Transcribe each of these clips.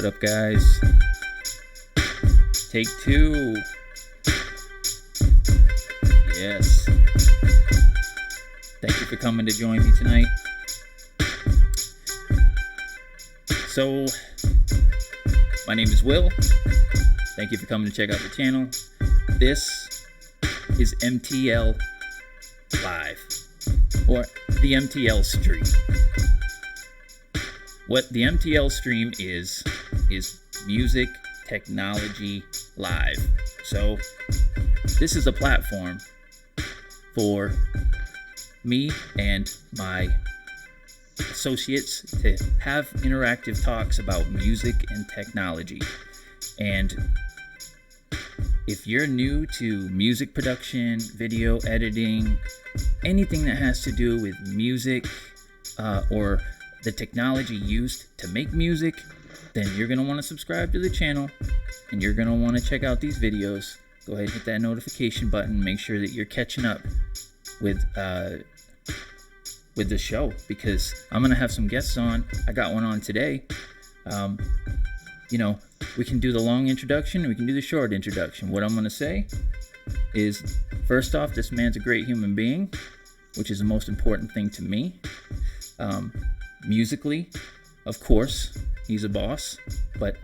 What up, guys? Take two. Yes. Thank you for coming to join me tonight. So, my name is Will. Thank you for coming to check out the channel. This is MTL Live, or the MTL stream. What the MTL stream is music technology live. So this is a platform for me and my associates to have interactive talks about music and technology. And if you're new to music production, video editing, anything that has to do with music or the technology used to make music, then you're going to want to subscribe to the channel and you're going to want to check out these videos. Go ahead and hit that notification button. Make sure that you're catching up with the show, because I'm going to have some guests on. I got one on today. We can do the long introduction, we can do the short introduction. What I'm going to say is, first off, this man's a great human being, which is the most important thing to me. Musically, of course, he's a boss, but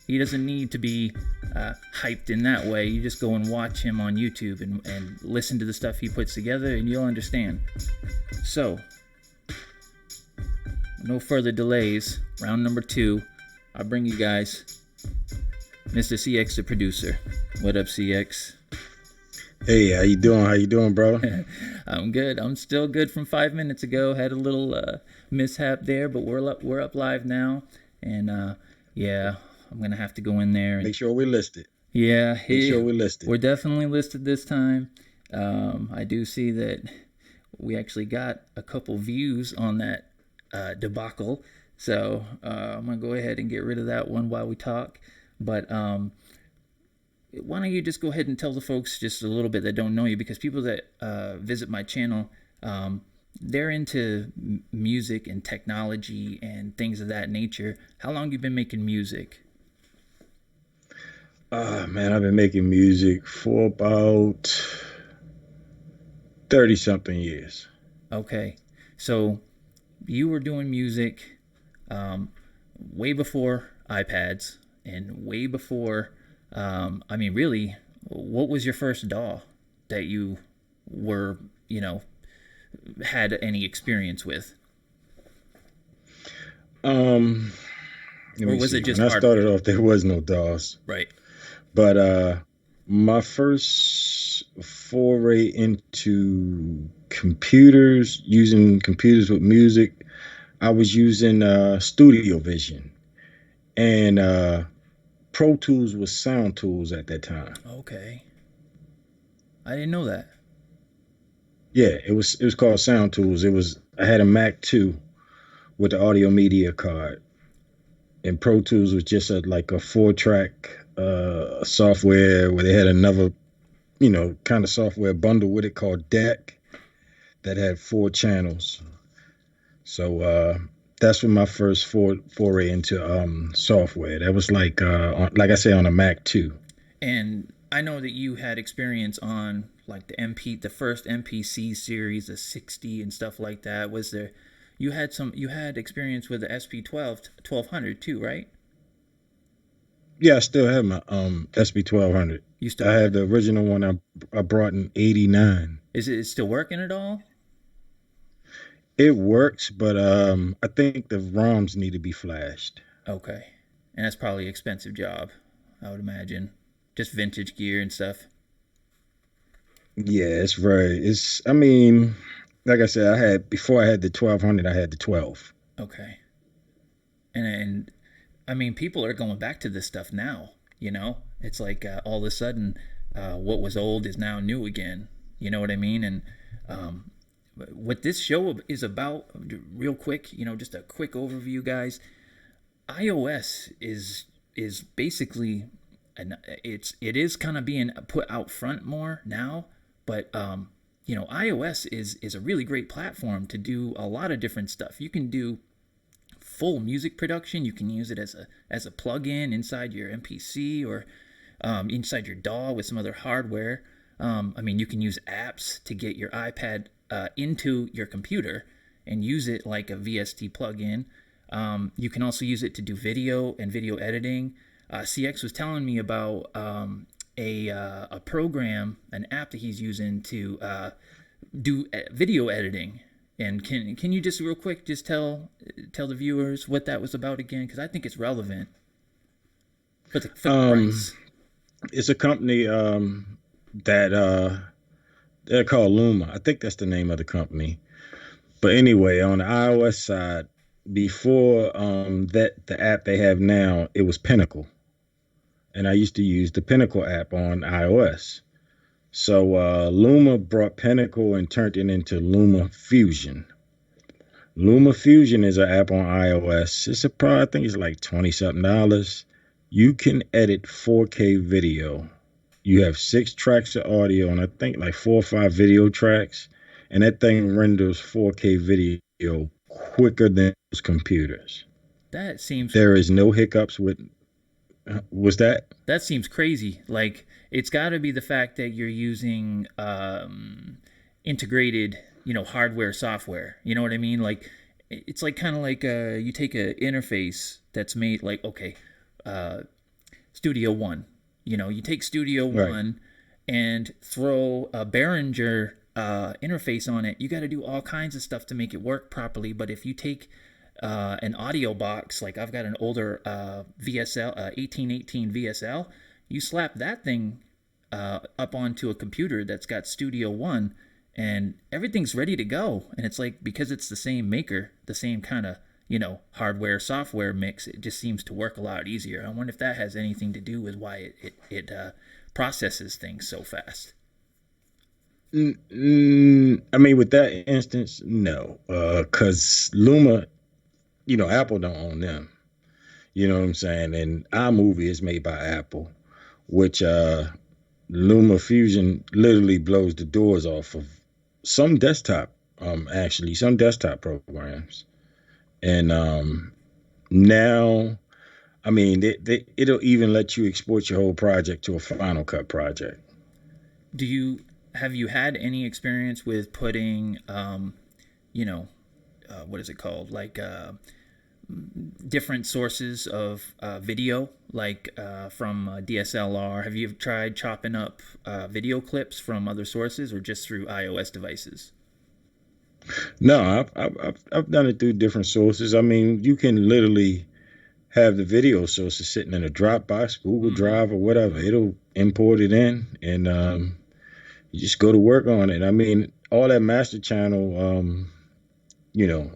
he doesn't need to be hyped in that way. You just go and watch him on YouTube and listen to the stuff he puts together, and you'll understand. So, no further delays. Round number 2. I'll bring you guys Mr. CX, the producer. What up, CX? Hey, how you doing? How you doing, bro? I'm good. I'm still good from 5 minutes ago. Had a little mishap there, but we're up live now, and yeah, I'm gonna have to go in there and make sure we listed. Yeah, make sure we listed. We're definitely listed this time. I do see that we actually got a couple views on that debacle, so I'm gonna go ahead and get rid of that one while we talk. But why don't you just go ahead and tell the folks just a little bit that don't know you, because people that visit my channel, they're into music and technology and things of that nature. How long you been making music? Man, I've been making music for about 30-something years. Okay, so you were doing music way before iPads and way before, really, what was your first DAW that you were, had any experience with? Or was it just when I started off, there was no DAWs. Right. But my first foray into computers, using computers with music, I was using Studio Vision. And Pro Tools was Sound Tools at that time. Okay. I didn't know that. Yeah, it was called Sound Tools. I had a Mac 2 with the audio media card. And Pro Tools was just a 4-track software where they had another, kind of software bundle with it called DEC that had 4 channels. So that's when my first foray into software. That was like I said, on a Mac 2. And I know that you had experience on the first Mpc series, the 60 and stuff like that. Was there? You had experience with the SP12 1200 too, right? Yeah, I still have my SP1200. You still? I have the original one I brought in '89. Is it still working at all? It works, but I think the ROMs need to be flashed. Okay, and that's probably an expensive job, I would imagine. Just vintage gear and stuff. Yeah, like I said, before I had the 1200, I had the 12. Okay. And people are going back to this stuff now, It's like all of a sudden what was old is now new again. You know what I mean? And what this show is about, real quick, just a quick overview, guys. iOS is basically, and it is kind of being put out front more now, but iOS is a really great platform to do a lot of different stuff. You can do full music production. You can use it as a plug-in inside your MPC or inside your DAW with some other hardware. You can use apps to get your iPad into your computer and use it like a VST plug-in. You can also use it to do video and video editing. CX was telling me about a program, an app that he's using to do video editing. And can you just real quick just tell the viewers what that was about again? Because I think it's relevant for the price. It's a company that they're called Luma. I think that's the name of the company. But anyway, on the iOS side, before the app they have now, it was Pinnacle. And I used to use the Pinnacle app on iOS. So Luma brought Pinnacle and turned it into Luma Fusion. Luma Fusion is an app on iOS. It's I think it's like $20-something. You can edit 4K video. You have 6 tracks of audio and I think like 4 or 5 video tracks. And that thing renders 4K video quicker than those computers. There is no hiccups with. Was that? That seems crazy. Like, it's got to be the fact that you're using integrated, hardware, software. You know what I mean? Like, it's like kind of like you take an interface that's made like, okay, Studio One. You take Studio One and throw a Behringer interface on it. You got to do all kinds of stuff to make it work properly. But if you take an audio box, like I've got an older VSL, 1818 VSL, you slap that thing up onto a computer that's got Studio One, and everything's ready to go. And it's like, because it's the same maker, the same kind of hardware software mix, it just seems to work a lot easier. I wonder if that has anything to do with why it processes things so fast. With that instance, no, because Luma, Apple don't own them. You know what I'm saying? And iMovie is made by Apple, which Luma Fusion literally blows the doors off of some desktop programs. And now, it'll even let you export your whole project to a Final Cut project. Have you had any experience with putting, what is it called? Like different sources of video, like from DSLR? Have you tried chopping up video clips from other sources or just through iOS devices? No, I've done it through different sources. You can literally have the video sources sitting in a Dropbox, Google Drive, or whatever. It'll import it in, and you just go to work on it. All that master channel,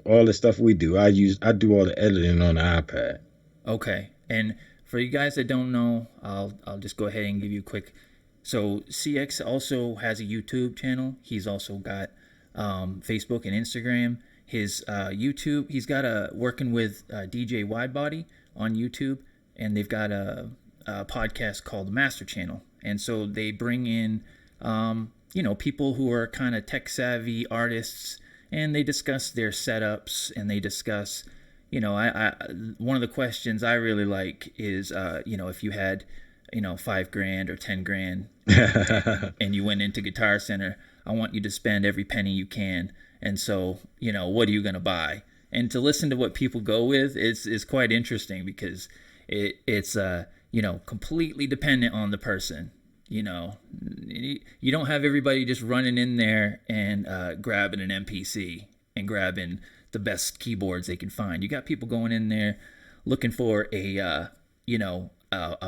all the stuff we do, I do all the editing on the iPad. Okay. And for you guys that don't know, I'll just go ahead and give you a quick. So CX also has a YouTube channel. He's also got Facebook and Instagram. His YouTube, he's got working with DJ Widebody on YouTube, and they've got a podcast called Master Channel. And so they bring in people who are kind of tech savvy artists, and they discuss their setups, and they discuss, I one of the questions I really like is, if you had, $5,000 or $10,000 and you went into Guitar Center, I want you to spend every penny you can. And so, what are you going to buy? And to listen to what people go with is quite interesting, because it's completely dependent on the person. You don't have everybody just running in there and grabbing an MPC and grabbing the best keyboards they can find. You got people going in there looking for a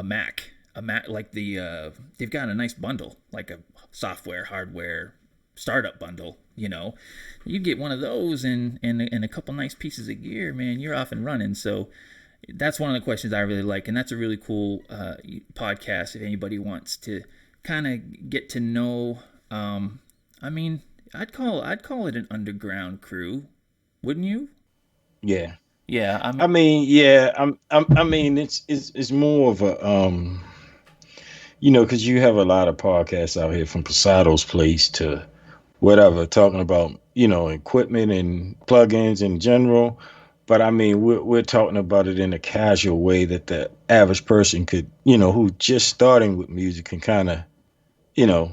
Mac, like they've got a nice bundle, like a software, hardware, startup bundle. You get one of those and a couple nice pieces of gear, man, you're off and running. So that's one of the questions I really like, and that's a really cool podcast if anybody wants to kind of get to know. I'd call it an underground crew, wouldn't you? Yeah. Yeah. It's more of a because you have a lot of podcasts out here, from Posado's Place to whatever, talking about equipment and plugins in general. But I mean, we're talking about it in a casual way that the average person could, who just starting with music can kind of, you know,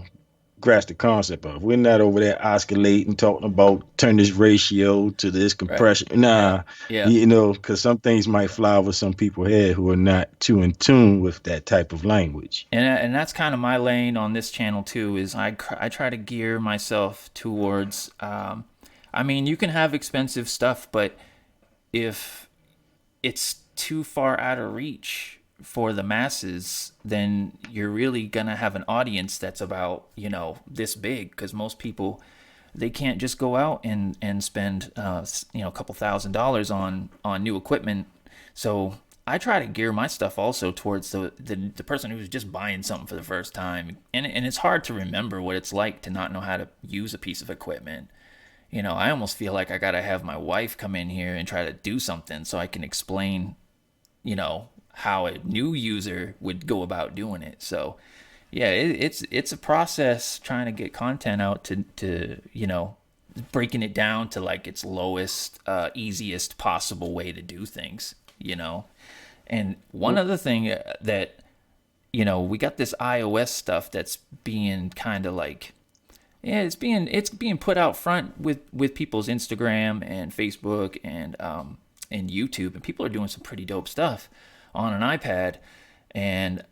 grasp the concept of. We're not over there oscillating, talking about turn this ratio to this Right. compression. Yeah. Nah, Yeah. because some things might fly over some people's head who are not too in tune with that type of language. And that's kind of my lane on this channel too. Is I try to gear myself towards. I mean, you can have expensive stuff, but if it's too far out of reach for the masses, then you're really gonna have an audience that's about this big, because most people, they can't just go out and spend a couple $1,000s on new equipment. So I try to gear my stuff also towards the person who's just buying something for the first time, and it's hard to remember what it's like to not know how to use a piece of equipment. I almost feel like I gotta have my wife come in here and try to do something so I can explain, how a new user would go about doing it. So, yeah, it's a process trying to get content out to breaking it down to like its lowest, easiest possible way to do things. And one other thing that we got this iOS stuff that's being kind of like, yeah, it's being put out front with people's Instagram and Facebook and YouTube, and people are doing some pretty dope stuff on an iPad. And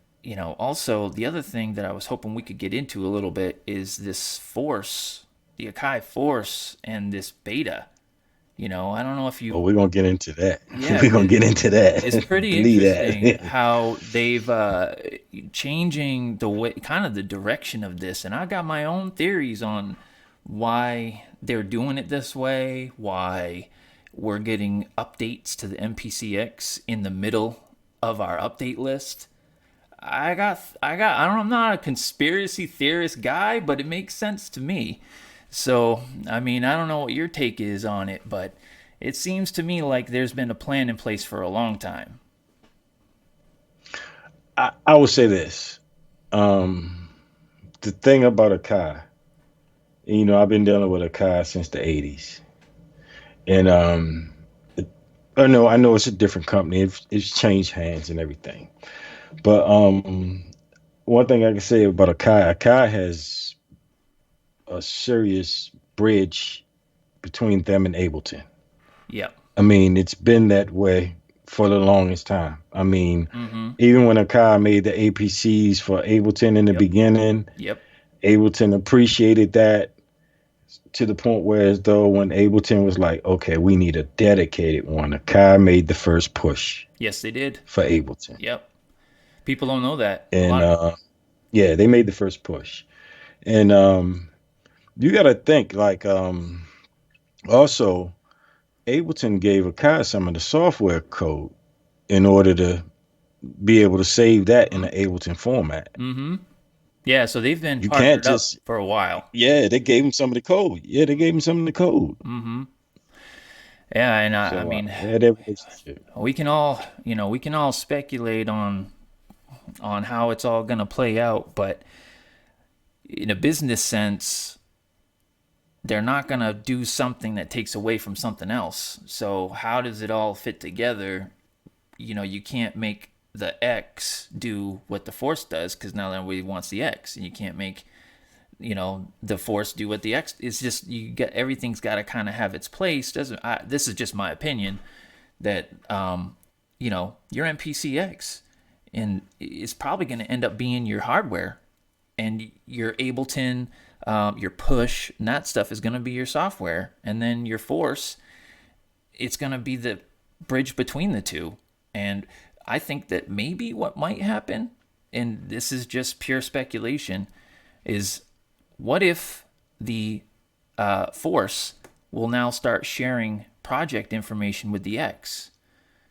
also the other thing that I was hoping we could get into a little bit is this Force, the Akai Force, and this beta. I don't know if you. Oh, we're gonna get into that. Yeah, We're gonna get into that. it's pretty Believe interesting that. how they've changing the way, kind of the direction of this, and I got my own theories on why they're doing it this way, why we're getting updates to the Mpc X in the middle of our update list. I don't know, I'm not a conspiracy theorist guy, but it makes sense to me. So, I mean, I don't know what your take is on it, but it seems to me like there's been a plan in place for a long time. I would say this. The thing about Akai, I've been dealing with Akai since the '80s, and I know it's a different company. It's changed hands and everything, but one thing I can say about Akai has a serious bridge between them and Ableton. Yep. I mean, it's been that way for the longest time. I mean, Mm-hmm. even when Akai made the APCs for Ableton in the Yep. beginning, Yep. Ableton appreciated that to the point where, as though when Ableton was like, okay, we need a dedicated one, Akai made the first push Yes, they did. for Ableton. Yep. People don't know that. And yeah, they made the first push. And you got to think like also Ableton gave Akai some of the software code in order to be able to save that in the Ableton format. Mm-hmm. Yeah, so they've been You can't partnered up just, for a while. yeah, they gave him some of the code. Yeah, they gave him some of the code. Mm-hmm. Yeah, and I So mean, they had that relationship. we can all speculate on how it's all gonna play out, but in a business sense, they're not going to do something that takes away from something else. So how does it all fit together? You can't make the X do what the Force does, because now everybody wants the X, and you can't make the Force do what the X. It's just, everything's got to kind of have its place. This is just my opinion that your Mpc X and is probably going to end up being your hardware, and your Ableton, your push, and that stuff is going to be your software. And then your Force, it's going to be the bridge between the two. And I think that maybe what might happen, and this is just pure speculation, is what if the Force will now start sharing project information with the X?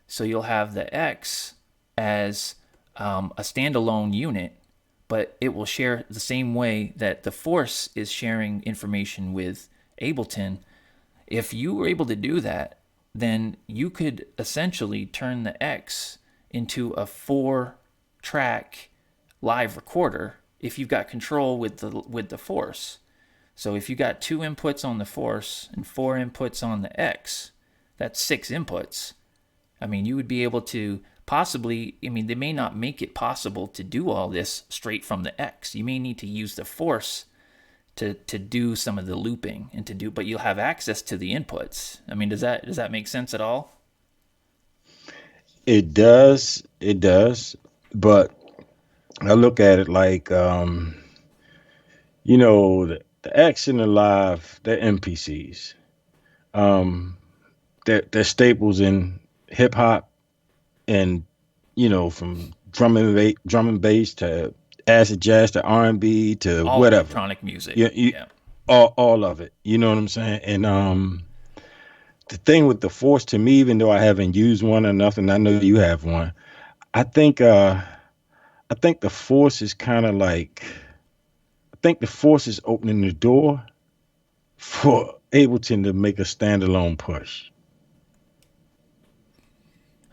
So you'll have the X as a standalone unit, but it will share the same way that the Force is sharing information with Ableton. If you were able to do that, then you could essentially turn the X into a 4-track live recorder if you've got control with the Force. So if you got 2 inputs on the Force and 4 inputs on the X, That's 6 inputs. I mean, you would be able to possibly, I mean, they may not make it possible to do all this straight from the X. You may need to use the Force to do some of the looping and to do, but you'll have access to the inputs. I mean, does that make sense at all? It does. It does. But I look at it like, the X and the Live, they're MPCs. Um, they're staples in hip hop and, from drum and bass to acid jazz to R&B to All whatever. electronic music. Yeah. All of it. You know what I'm saying? And the thing with the Force, to me, even though I haven't used one or nothing, I know you have one. I think the Force is kind of like, I think the Force is opening the door for Ableton to make a standalone push.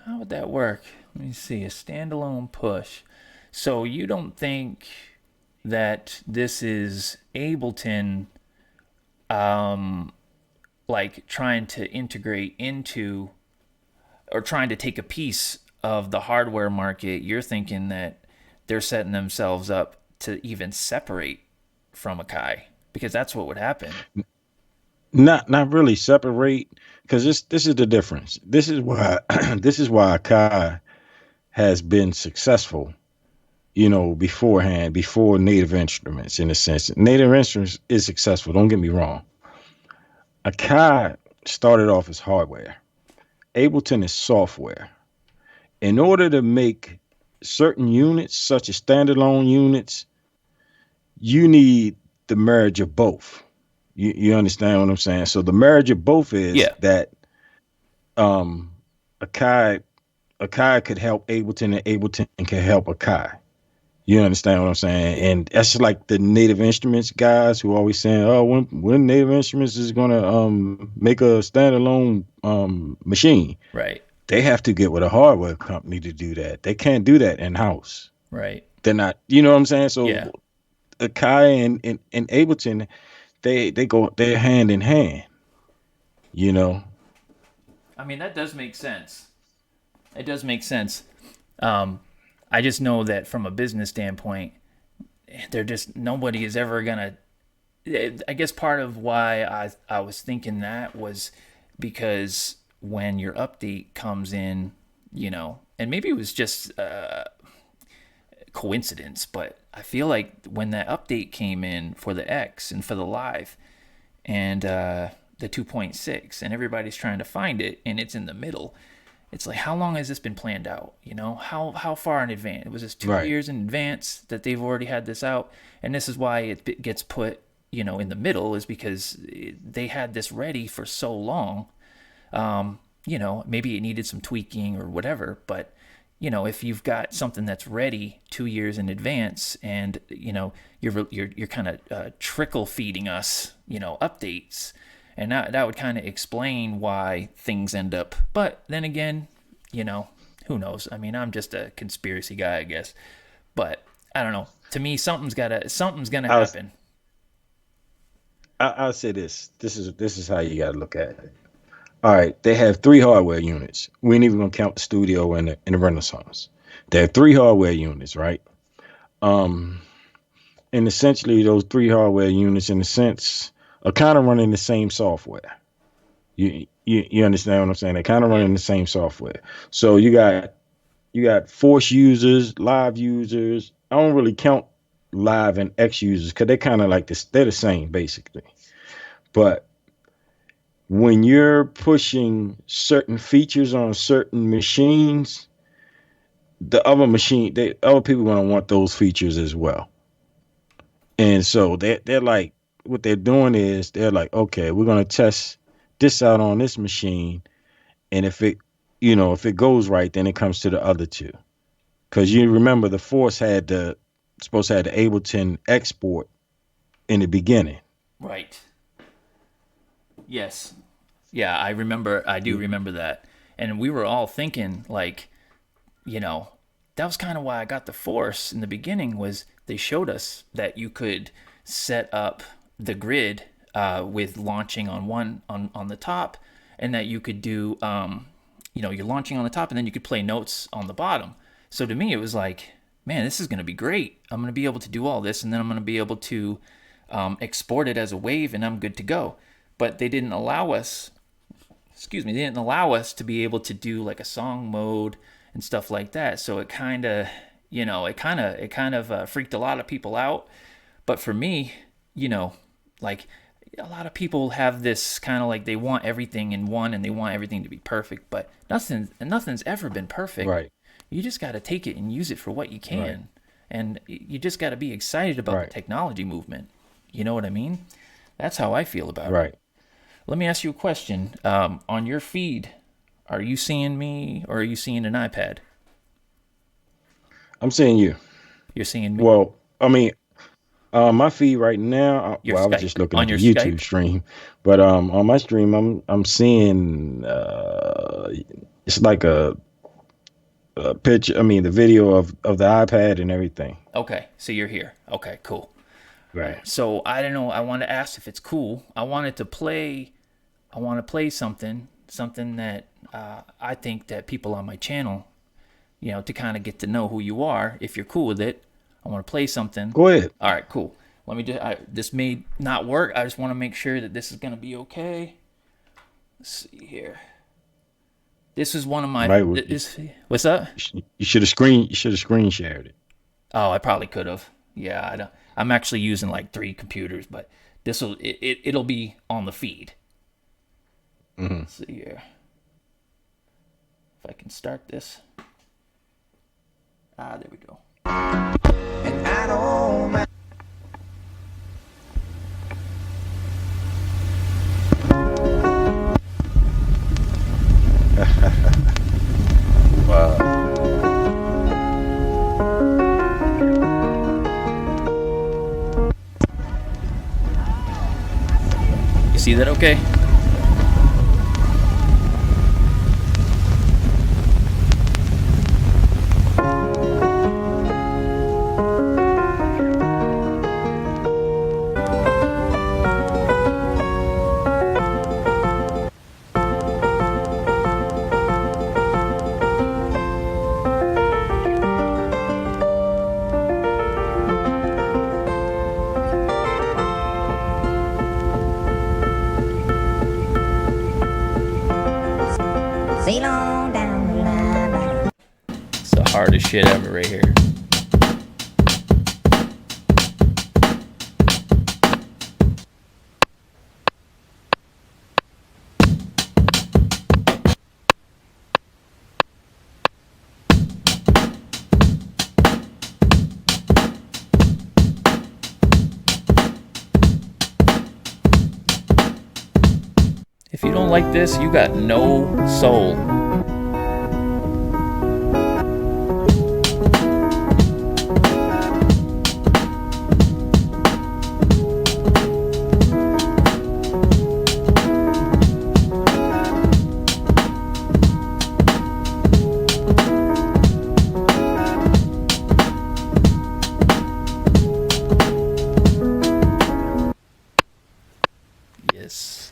How would that work? Let me see. A standalone push. So you don't think that this is Ableton, like trying to integrate into or trying to take a piece of the hardware market? You're thinking that they're setting themselves up to even separate from Akai, because that's what would happen. Not really separate, because this is the difference. This is why this is why Akai has been successful, beforehand, before Native Instruments, in a sense. Native Instruments is successful, don't get me wrong. Akai started off as hardware. Ableton is software. In order to make certain units, such as standalone units, you need the marriage of both. You understand what I'm saying? So the marriage of both is that Akai could help Ableton and Ableton can help Akai. You understand what I'm saying? And that's like the Native Instruments guys who always saying, "Oh, when Native Instruments is gonna make a standalone machine." Right. They have to get with a hardware company to do that. They can't do that in house. Right. They're not. You know what I'm saying? So Akai and Ableton, they're hand in hand. I mean, that does make sense. It does make sense. I just know that from a business standpoint, nobody is ever gonna. I guess part of why I was thinking that was because when your update comes in, and maybe it was just coincidence, but I feel like when that update came in for the X and for the Live and the 2.6, and everybody's trying to find it, and it's in the middle. It's like, how long has this been planned out? How far in advance? Was this 2 years in advance that they've already had this out? And this is why it gets put, in the middle, is because they had this ready for so long. Maybe it needed some tweaking or whatever, but if you've got something that's ready 2 years in advance, and you're kind of trickle feeding us, updates. And that would kind of explain why things end up. But then again, who knows? I mean, I'm just a conspiracy guy, I guess. But I don't know. To me, something's gonna happen. I'll say this. This is how you gotta look at it. All right, they have 3 hardware units. We ain't even gonna count the studio and the Renaissance. They have 3 hardware units, right? And essentially, those 3 hardware units, in a sense, are kind of running the same software. You understand what I'm saying? They're kind of running the same software. So you got Force users, Live users. I don't really count Live and X users because they're kind of like this. They're the same basically. But when you're pushing certain features on certain machines, the other people are gonna want those features as well. And so they're like, what they're doing is they're like, okay, we're going to test this out on this machine. And if it goes right, then it comes to the other 2. Because you remember the Force supposed to have the Ableton export in the beginning. Right. Yes. Yeah, I do remember that. And we were all thinking like, that was kind of why I got the Force in the beginning, was they showed us that you could set up the grid with launching on the top, and that you could do, you're launching on the top and then you could play notes on the bottom. So to me, it was like, man, this is going to be great. I'm going to be able to do all this, and then I'm going to be able to export it as a wave, and I'm good to go. But they didn't allow us, they didn't allow us to be able to do like a song mode and stuff like that. So it kind of, freaked a lot of people out. But for me, like a lot of people have this kind of like they want everything in one and they want everything to be perfect, but nothing's ever been perfect. Right. You just got to take it and use it for what you can. Right. And you just got to be excited about the technology movement. You know what I mean? That's how I feel about it. Right. Let me ask you a question. On your feed, are you seeing me or are you seeing an iPad? I'm seeing you. You're seeing me? Well, I mean, my feed right now, I was just looking at the YouTube stream, but on my stream, I'm seeing it's like a picture. I mean, the video of the iPad and everything. Okay, so you're here. Okay, cool. Right. So I don't know. I want to ask if it's cool. I want to play something that I think that people on my channel, to kind of get to know who you are. If you're cool with it, I want to play something. Go ahead. All right, cool. Let me this may not work. I just want to make sure that this is going to be okay. Let's see here. This is one of my. What's up? You should have screen shared it. Oh, I probably could have. Yeah, I'm actually using like 3 computers, but it'll be on the feed. Mm-hmm. Let's see here. If I can start this. There we go. And I don't mind. Wow. You see that okay? It's the hardest shit ever right here. If you don't like this, you got no soul. Yes.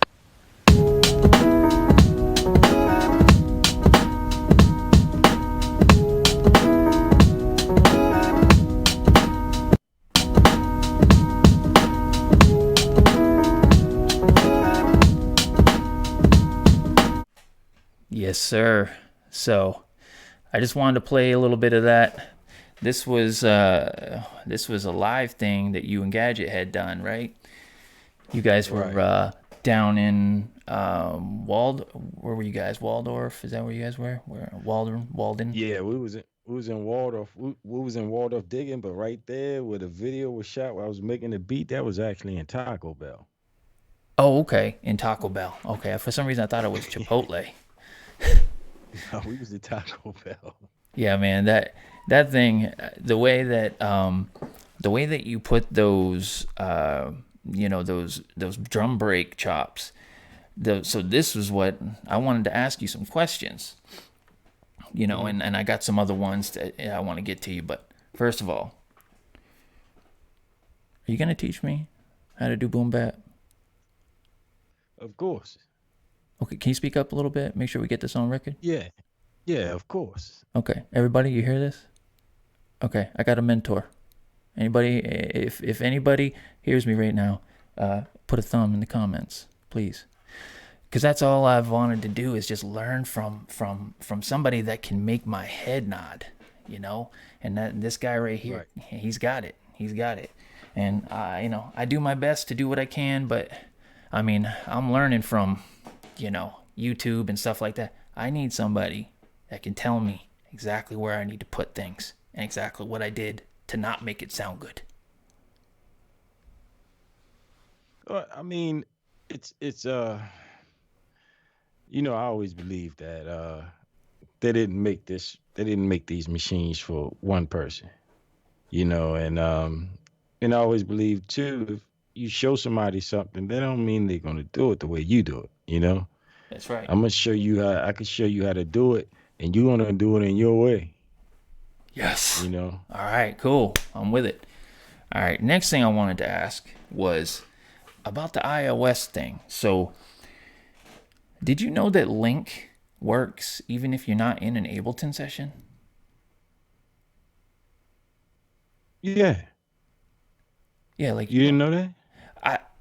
Yes, sir. So I just wanted to play a little bit of that. This was a live thing that you and Gadget had done, right? You guys were down in where were you guys? Waldorf? Is that where you guys were? Where Walden? Yeah, we was in Waldorf. We was in Waldorf digging, but right there where the video was shot, where I was making the beat, that was actually in Taco Bell. Oh, okay, in Taco Bell. Okay, for some reason I thought it was Chipotle. No, we was at Taco Bell. Yeah, man, that thing, the way that you put those, those drum break chops. So this was what I wanted to ask you some questions. And I got some other ones that I want to get to you. But first of all, are you gonna teach me how to do boom bap? Of course. Okay, can you speak up a little bit? Make sure we get this on record. Yeah, yeah, of course. Okay, everybody, you hear this? Okay, I got a mentor. Anybody, if anybody hears me right now, put a thumb in the comments, please. Because that's all I've wanted to do is just learn from somebody that can make my head nod, you know. And this guy right here, Right. he's got it. He's got it. And you know, I do my best to do what I can, but I mean, I'm learning from, you know, YouTube and stuff like that. I need somebody that can tell me exactly where I need to put things and exactly what I did to not make it sound good. I mean, it's you know, I always believe that they didn't make these machines for one person, you know, and I always believe too, if you show somebody something, that don't mean they're gonna do it the way you do it, you know. That's right. I'm gonna show you how I can show you how to do it, and you're gonna do it in your way, Yes. you know. All right, cool. I'm with it. All right, next thing I wanted to ask was about the iOS thing. So, did you know that Link works even if you're not in an Ableton session? Yeah, Yeah, like you didn't know that?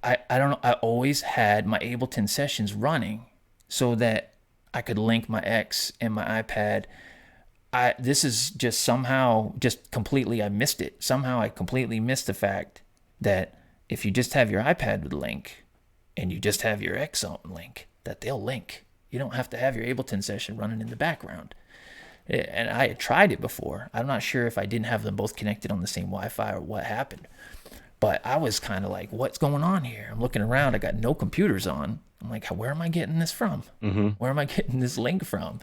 I don't know. I always had my Ableton sessions running so that I could link my X and my iPad. This is just somehow just completely I missed it. Somehow I completely missed the fact that if you just have your iPad with Link and you just have your X on Link, that they'll link. You don't have to have your Ableton session running in the background. And I had tried it before. I'm not sure if I didn't have them both connected on the same Wi-Fi or what happened. But I was kind of like, what's going on here? I'm looking around. I got no computers on. I'm like, where am I getting this from? Where am I getting this link from?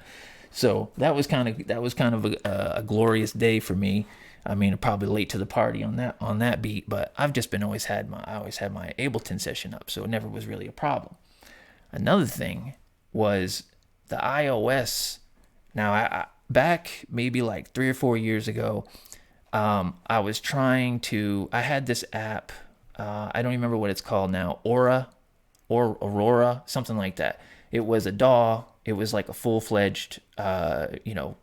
So that was kind of a glorious day for me. I mean, probably late to the party on that beat, but I've just been always had my Ableton session up, so it never was really a problem. Another thing was the iOS. Now, I back maybe like 3 or 4 years ago, I was trying to. I had this app. I don't remember what it's called now. Aura, or Aurora, something like that. It was a DAW. It was like a full-fledged,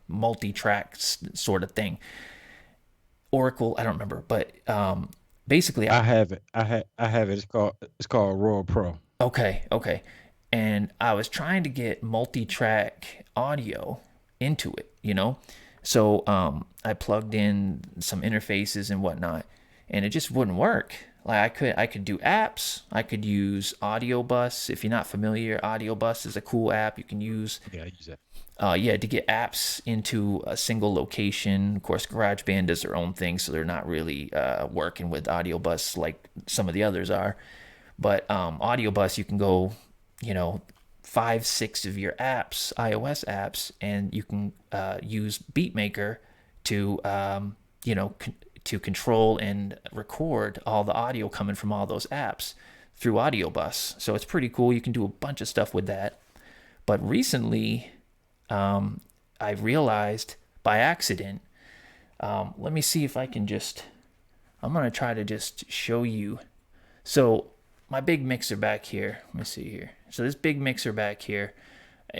multi-track sort of thing. Oracle, I don't remember, but basically, I have it. I have it. It's called Royal Pro. okay, and I was trying to get multi-track audio into it, you know. So I plugged in some interfaces and whatnot, and it just wouldn't work. Like I could do apps. I could use Audio Bus. If you're not familiar, Audio Bus is a cool app you can use. Yeah, I use that. To get apps into a single location. Of course, GarageBand does their own thing, so they're not really working with Audio Bus like some of the others are. But Audio Bus, you can go, 5, 6 of your apps, iOS apps, and you can use Beatmaker to, to control and record all the audio coming from all those apps through Audio Bus. So it's pretty cool. You can do a bunch of stuff with that. But recently, I realized by accident, let me see if I can I'm going to try to just show you. So my big mixer back here, let me see here. So this big mixer back here,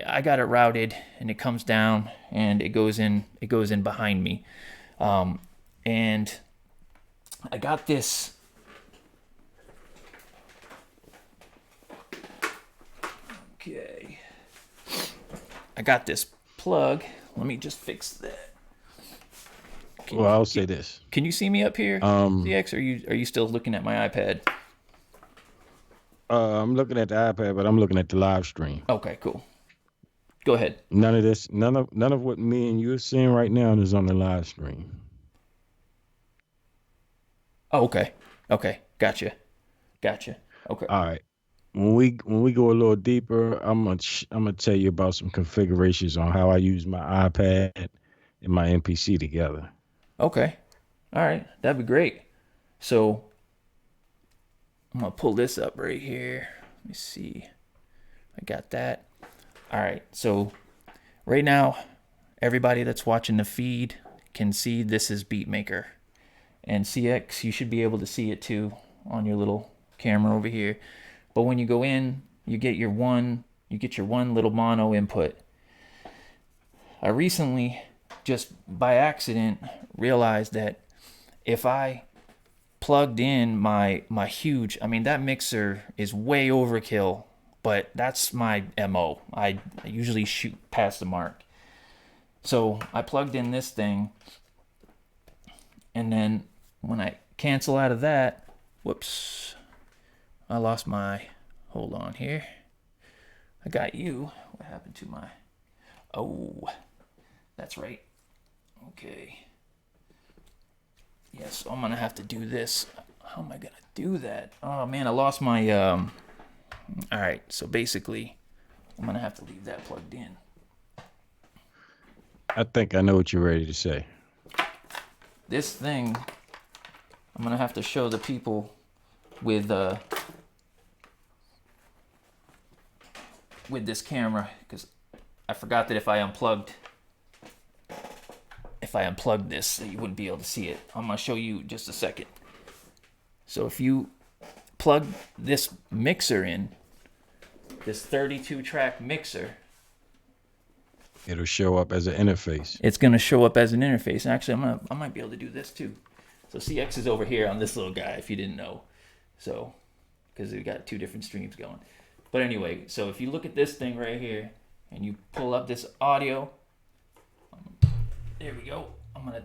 I got it routed and it comes down and it goes in behind me. And I got this. Okay. I got this plug. Let me just fix that. I'll say this. Can you see me up here, DX? Are you still looking at my iPad? I'm looking at the iPad, but I'm looking at the live stream. Okay, cool. Go ahead. None of what me and you are seeing right now is on the live stream. Oh, okay. Okay, gotcha. Okay. All right. When we go a little deeper, I'm gonna tell you about some configurations on how I use my iPad and my MPC together. Okay. All right, that'd be great. So I'm gonna pull this up right here. Let me see. I got that. All right. So right now, everybody that's watching the feed can see this is Beatmaker. And CX, you should be able to see it too on your little camera over here. But when you go in, you get your one You get your one little mono input. I recently, just by accident, realized that if I plugged in my huge, I mean, that mixer is way overkill, but that's my MO. I usually shoot past the mark. So I plugged in this thing, and then when I cancel out of that, whoops, I lost my, hold on here. I got you. What happened to my, oh, that's right. Okay. Yes, I'm gonna have to do this. How am I gonna do that? Oh man, I lost my, all right, so basically, I'm gonna have to leave that plugged in. I think I know what you're ready to say. This thing, I'm gonna have to show the people with this camera, because I forgot that if I unplugged this, you wouldn't be able to see it. I'm gonna show you just a second. So if you plug this mixer in, this 32 track mixer, It'll show up as an interface. it's gonna show up as an interface. Actually, I might be able to do this too. So CX is over here on this little guy, if you didn't know. So, because we got two different streams going. But anyway, so if you look at this thing right here, and you pull up this audio, there we go. I'm gonna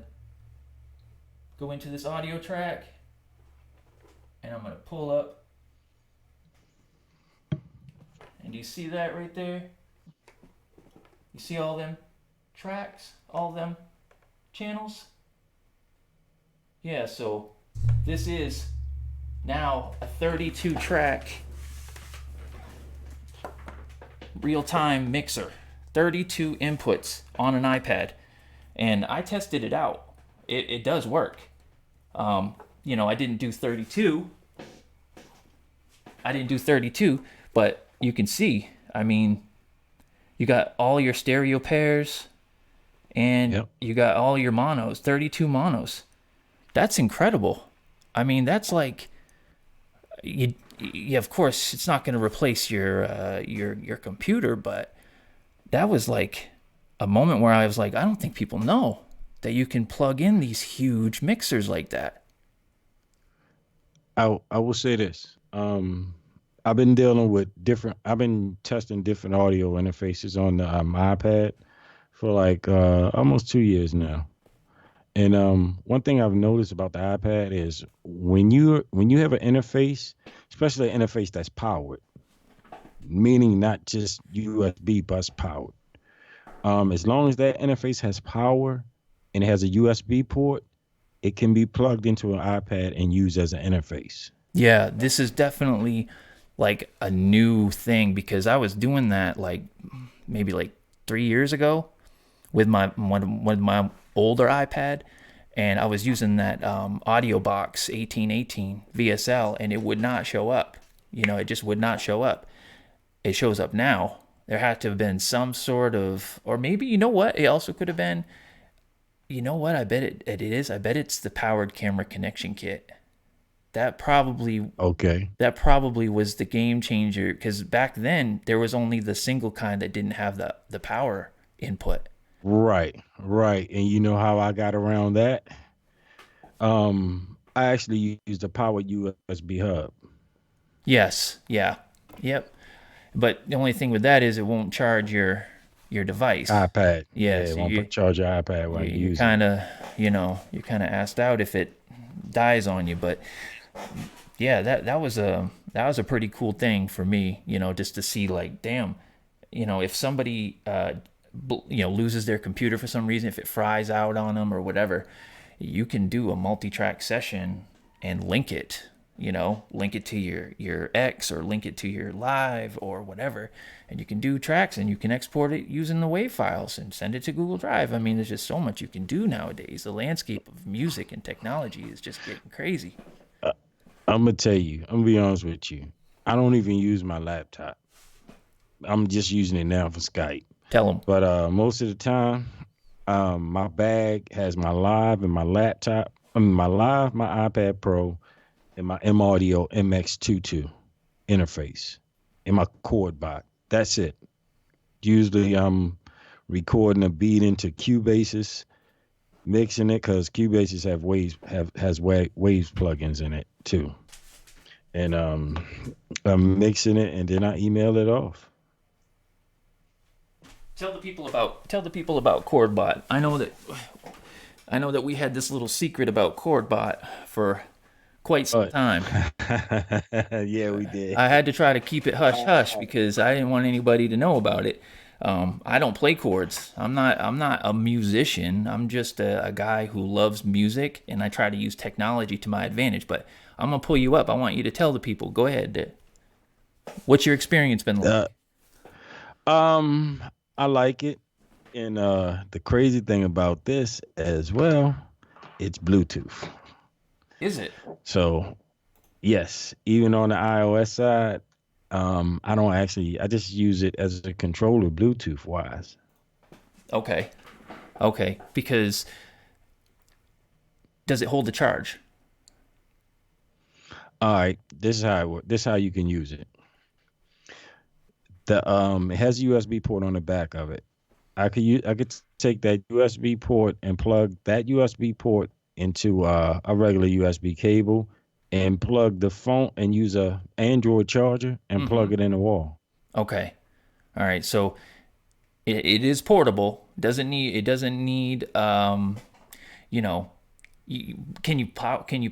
go into this audio track, and I'm gonna pull up. And do you see that right there? You see all them tracks, all them channels? Yeah, so this is now a 32 track real-time mixer, 32 inputs on an iPad, and I tested it out. It does work. You know, I didn't do 32, but you can see, I mean, you got all your stereo pairs, and you got all your monos, 32 monos. That's incredible. I mean, that's like, of course, it's not going to replace your computer, but that was like a moment where I was like, I don't think people know that you can plug in these huge mixers like that. I will say this. I've been dealing with I've been testing different audio interfaces on the my iPad for like almost 2 years now. And one thing I've noticed about the iPad is when you have an interface, especially an interface that's powered, meaning not just USB bus powered, as long as that interface has power and it has a USB port, it can be plugged into an iPad and used as an interface. Yeah, this is definitely like a new thing, because I was doing that like maybe like 3 years ago with my older iPad, and I was using that audio box 1818 VSL, and it would not show up. You know, it just would not show up. It shows up now. There had to have been some sort of, or maybe, you know what, it also could have been, you know what, I bet it is. I bet it's the powered camera connection kit. That probably was the game changer, because back then there was only the single kind that didn't have the power input. Right. And you know how I got around that? I actually used a powered USB hub. Yes. Yeah. Yep. But the only thing with that is it won't charge your device. iPad. Yeah, it so won't charge your iPad while you use it. You're kind of asked out if it dies on you. But yeah, that was a pretty cool thing for me, you know, just to see like, damn, you know, if somebody loses their computer for some reason, if it fries out on them or whatever, you can do a multi-track session and link it to your X, or link it to your Live or whatever, and you can do tracks, and you can export it using the WAV files and send it to Google Drive. I mean, there's just so much you can do nowadays. The landscape of music and technology is just getting crazy. I'm gonna tell you, I'm gonna be honest with you, I don't even use my laptop. I'm just using it now for Skype. Tell them. But most of the time, my bag has my Live and my laptop. My Live, my iPad Pro, and my M Audio MX22 interface, and my Korg bot. That's it. Usually I'm recording a beat into Cubases, mixing it because Cubases have waves plugins in it too, and I'm mixing it and then I email it off. Tell the people about ChordBot. I know that we had this little secret about ChordBot for quite some time. Yeah, we did. I had to try to keep it hush hush because I didn't want anybody to know about it. I don't play chords. I'm not a musician. I'm just a guy who loves music, and I try to use technology to my advantage. But I'm gonna pull you up. I want you to tell the people. Go ahead. What's your experience been like? I like it, and the crazy thing about this as well, it's Bluetooth. Is it? So yes, even on the iOS side, I just use it as a controller Bluetooth wise. Okay. Because does it hold the charge? All right, this is how it works. This is how you can use it. It has a USB port on the back of it. I could take that USB port and plug that USB port into a regular USB cable and plug the phone and use a Android charger and plug it in the wall. Okay. All right. So it is portable. Doesn't need you know, can you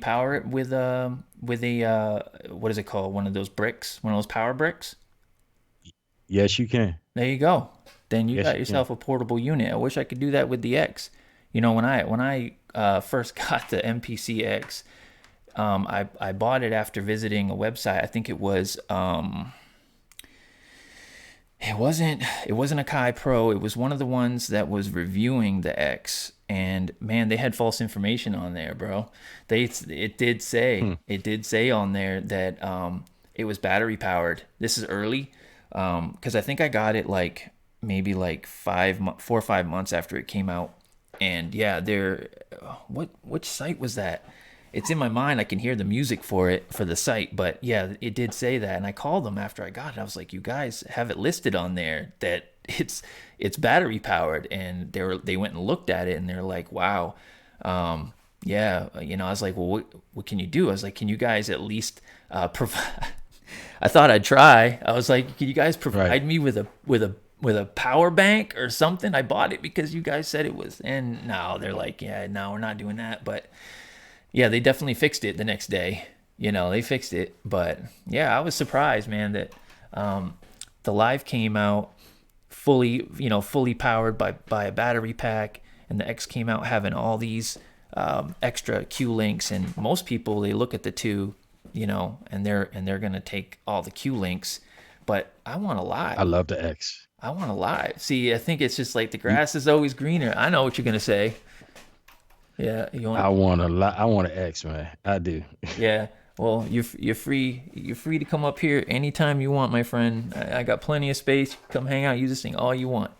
power it with a what is it called? One of those bricks, one of those power bricks? Yes, you can. There you go. Then you Yes, got you can. yourself a portable unit. I wish I could do that with the X. When I first got the Mpc X, I bought it after visiting a website. I think it wasn't Akai Pro. It was one of the ones that was reviewing the X, and man, they had false information on there, bro. It did say on there that it was battery powered. This is early, because I think I got it like maybe like 4 or 5 months after it came out, and yeah, which site was that? It's in my mind. I can hear the music for the site, but yeah, it did say that. And I called them after I got it. I was like, you guys have it listed on there that it's battery powered. And they went and looked at it and they're like, wow. Yeah. I was like, well, what can you do? I was like, can you guys at least provide, I thought I'd try. I was like, can you guys provide Right. me with a power bank or something? I bought it because you guys said it was, and no, they're like, yeah, no, we're not doing that. But yeah, they definitely fixed it the next day. They fixed it. But yeah, I was surprised, man, that the Live came out fully powered by a battery pack, and the X came out having all these extra Q links. And most people, they look at the two, and they're gonna take all the Q links. But I want a I Live. love the X. I want a Live. See, I think it's just like the You, grass is always greener. I know what you're gonna say. Yeah, you want. I want an X, man. I do. Yeah. Well, you're free. You're free to come up here anytime you want, my friend. I got plenty of space. Come hang out. Use this thing all you want.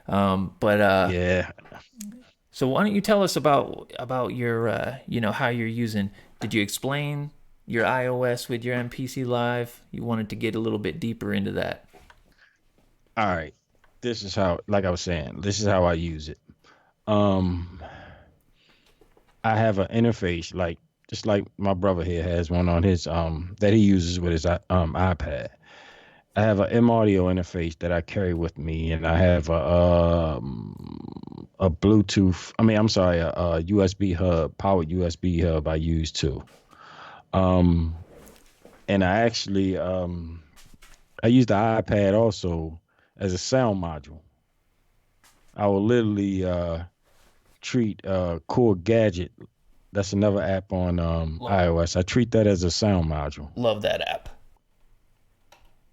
But Yeah. so why don't you tell us about your how you're using? Did you explain your iOS with your MPC Live? You wanted to get a little bit deeper into that. All right. This is how, like I was saying, this is how I use it. Um, I have an interface just like my brother here has one on his that he uses with his iPad. I have an M audio interface that I carry with me, and I have a Bluetooth. I mean, I'm sorry, a USB hub, powered USB hub I use too. Um, and I use the iPad also as a sound module. I will literally treat Korg Gadget. That's another app on Love iOS. I treat that as a sound module, love that app.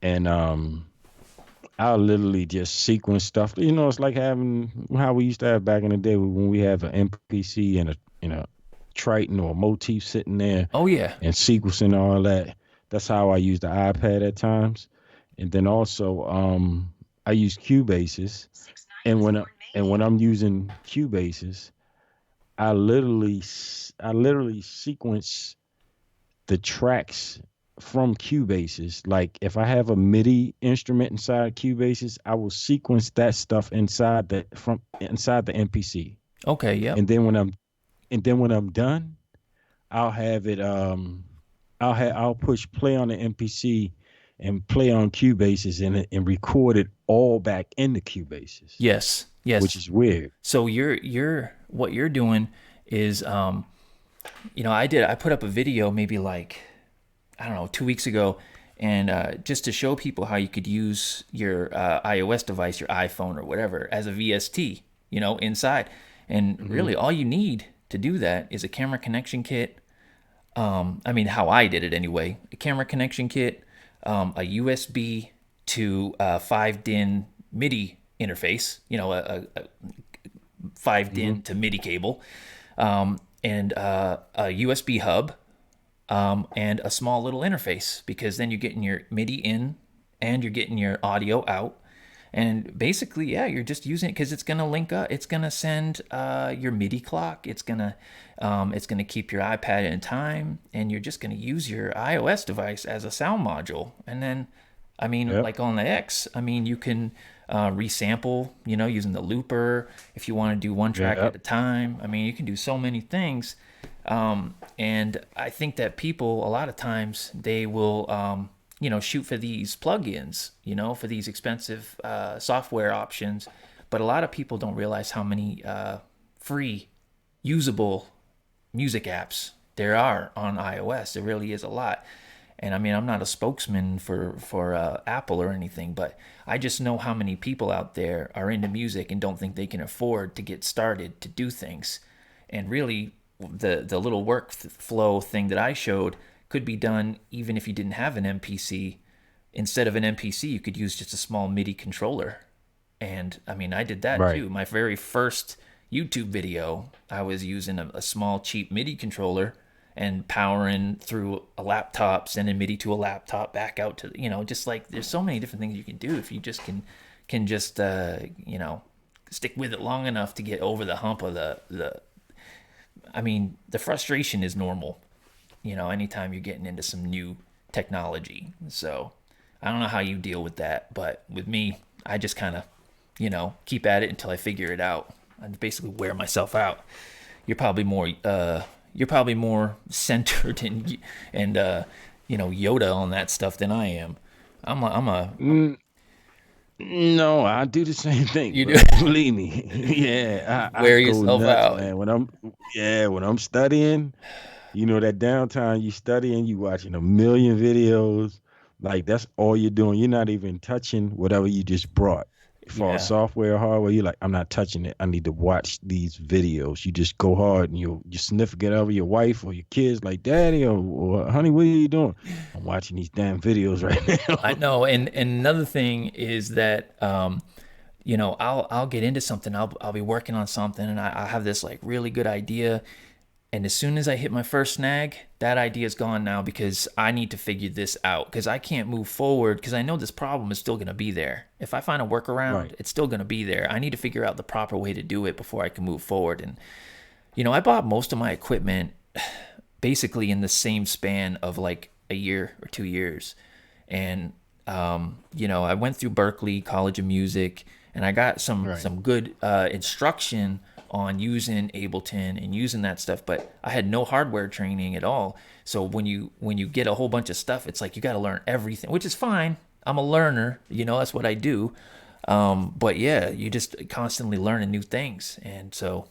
and I'll literally just sequence stuff. It's like having how we used to have back in the day when we have an MPC and a Triton or a motif sitting there Oh yeah. and sequencing all that. That's how I use the iPad at times, and then also I use Cubases, and when I'm using Cubases, I literally sequence the tracks from Cubases. Like if I have a MIDI instrument inside Cubases, I will sequence that stuff inside the MPC. Okay, yep. And then when I'm done, I'll have it I'll push play on the MPC and play on Cubases and record it all back into Cubases. Yes, yes. Which is weird. So what you're doing is I put up a video maybe like, I don't know, 2 weeks ago, and just to show people how you could use your iOS device, your iPhone or whatever, as a VST, inside. And really all you need to do that is a camera connection kit. How I did it anyway, a camera connection kit, a USB to 5-DIN MIDI interface, a 5-DIN to MIDI cable, and a USB hub, and a small little interface, because then you're getting your MIDI in and you're getting your audio out. And basically, yeah, you're just using it because it's going to link up. It's going to send your MIDI clock. It's going to keep your iPad in time, and you're just going to use your iOS device as a sound module. And then, like on the X, you can resample, using the looper if you want to do one track at a time. You can do so many things. And I think that people, a lot of times, they will, shoot for these plugins, for these expensive software options. But a lot of people don't realize how many free, usable music apps there are on iOS. There really is a lot. And I'm not a spokesman for Apple or anything, but I just know how many people out there are into music and don't think they can afford to get started to do things. And really, the little workflow thing that I showed could be done even if you didn't have an MPC. Instead of an MPC, you could use just a small MIDI controller. And I did that too. My very first YouTube video, I was using a small cheap MIDI controller and powering through a laptop, sending MIDI to a laptop, back out to, just like there's so many different things you can do if you just can just, stick with it long enough to get over the hump of the frustration is normal, anytime you're getting into some new technology. So I don't know how you deal with that, but with me, I just kind of, keep at it until I figure it out. I basically wear myself out. You're probably more centered and Yoda on that stuff than I am. No, I do the same thing. You do? Believe me. Yeah, I wear go yourself nuts, out, man. When I'm studying, that downtime, you studying, you watching a million videos. Like that's all you're doing. You're not even touching whatever you just brought. For software or hardware, you're like, I'm not touching it. I need to watch these videos. You just go hard and you significant other, your wife or your kids, like, Daddy or honey, what are you doing? I'm watching these damn videos right now. I know. And another thing is that, I'll get into something. I'll be working on something, and I have this like really good idea. And as soon as I hit my first snag, that idea is gone now, because I need to figure this out, because I can't move forward because I know this problem is still going to be there. If I find a workaround, it's still going to be there. I need to figure out the proper way to do it before I can move forward. And, I bought most of my equipment basically in the same span of like a year or 2 years. And, I went through Berklee College of Music, and I got some good instruction on using Ableton and using that stuff, but I had no hardware training at all. So when you get a whole bunch of stuff, it's like you got to learn everything, which is fine. I'm a learner, that's what I do. But yeah, you just constantly learning new things. And so,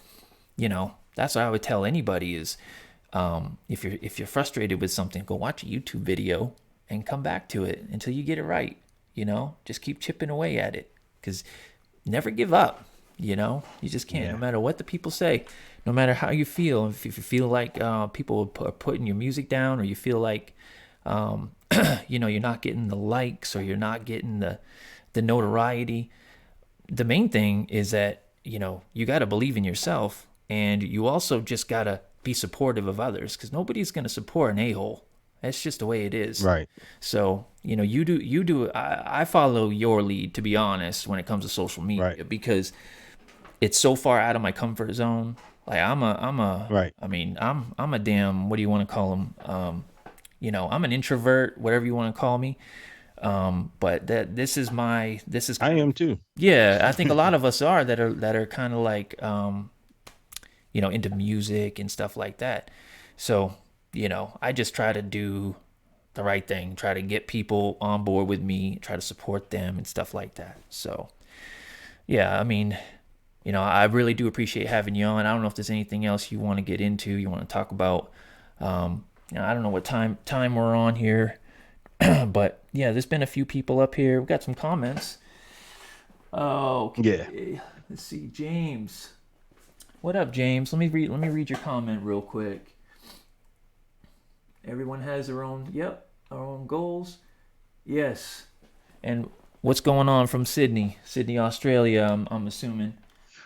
that's what I would tell anybody is, if you're frustrated with something, go watch a YouTube video and come back to it until you get it right. Just keep chipping away at it, because never give up. You just can't, no matter what the people say, no matter how you feel. If you feel like people are putting your music down, or you feel like, you're not getting the likes, or you're not getting the notoriety, the main thing is that, you got to believe in yourself, and you also just got to be supportive of others, because nobody's going to support an a-hole. That's just the way it is. Right. So, you do. I follow your lead, to be honest, when it comes to social media, because it's so far out of my comfort zone. Like I'm a damn, what do you want to call them? I'm an introvert, whatever you want to call me. But this is I am too. yeah, I think a lot of us are that are kind of like into music and stuff like that. So, I just try to do the right thing, try to get people on board with me, try to support them and stuff like that. So, yeah, I mean, I really do appreciate having you on. I don't know if there's anything else you want to get into, you want to talk about. I don't know what time we're on here, but yeah, there's been a few people up here. We've got some comments. Oh, okay. Yeah. Let's see, James. What up, James? Let me read your comment real quick. Everyone has their own goals. Yes. And what's going on from Sydney, Australia? I'm assuming.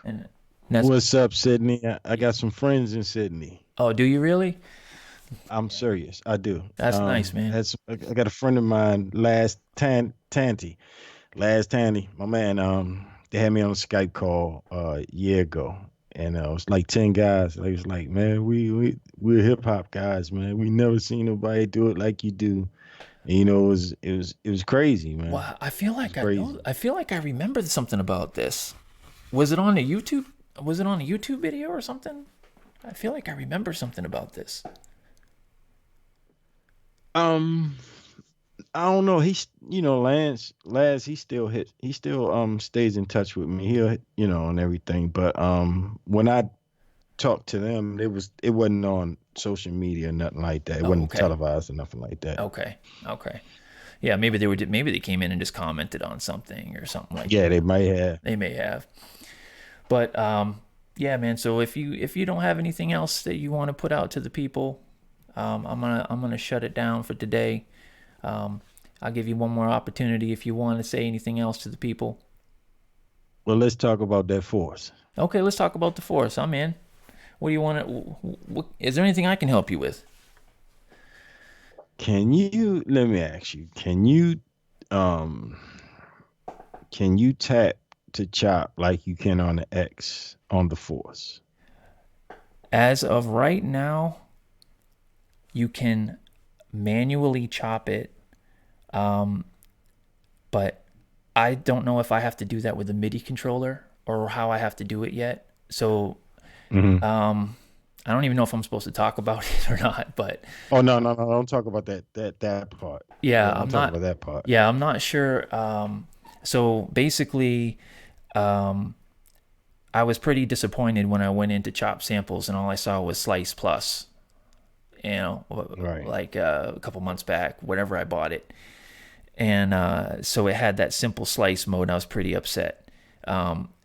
And what's up, Sydney? I got some friends in Sydney. Oh, do you really? I'm serious. I do. That's nice, man. I got a friend of mine, Tanty, my man. They had me on a Skype call a year ago, and it was like 10 guys. They was like, man, we're hip hop guys, man. We never seen nobody do it like you do. And, it was crazy, man. Wow, I feel like I remember something about this. Was it on a YouTube video or something? I feel like I remember something about this. I don't know. He's, Laz, he still stays in touch with me. He'll, and everything. But when I talked to them, it wasn't on social media or nothing like that. It wasn't televised or nothing like that. Okay. Yeah, maybe they came in and just commented on something or something like that. Yeah, they might have. They may have. But yeah, man. So if you don't have anything else that you want to put out to the people, I'm gonna shut it down for today. I'll give you one more opportunity if you want to say anything else to the people. Well, let's talk about that Force. Okay, let's talk about the Force. I'm in. What do you want to? Is there anything I can help you with? Let me ask you, can you tap to chop like you can on the X on the Force? As of right now, you can manually chop it, but I don't know if I have to do that with a MIDI controller or how I have to do it yet. So, I don't even know if I'm supposed to talk about it or not. But no, don't talk about that part. Yeah, I'm talking about that part. Yeah, I'm not sure. So basically, I was pretty disappointed when I went into chop samples and all I saw was Slice Plus. Right. Like a couple months back, whenever I bought it. And so it had that simple slice mode, and I was pretty upset.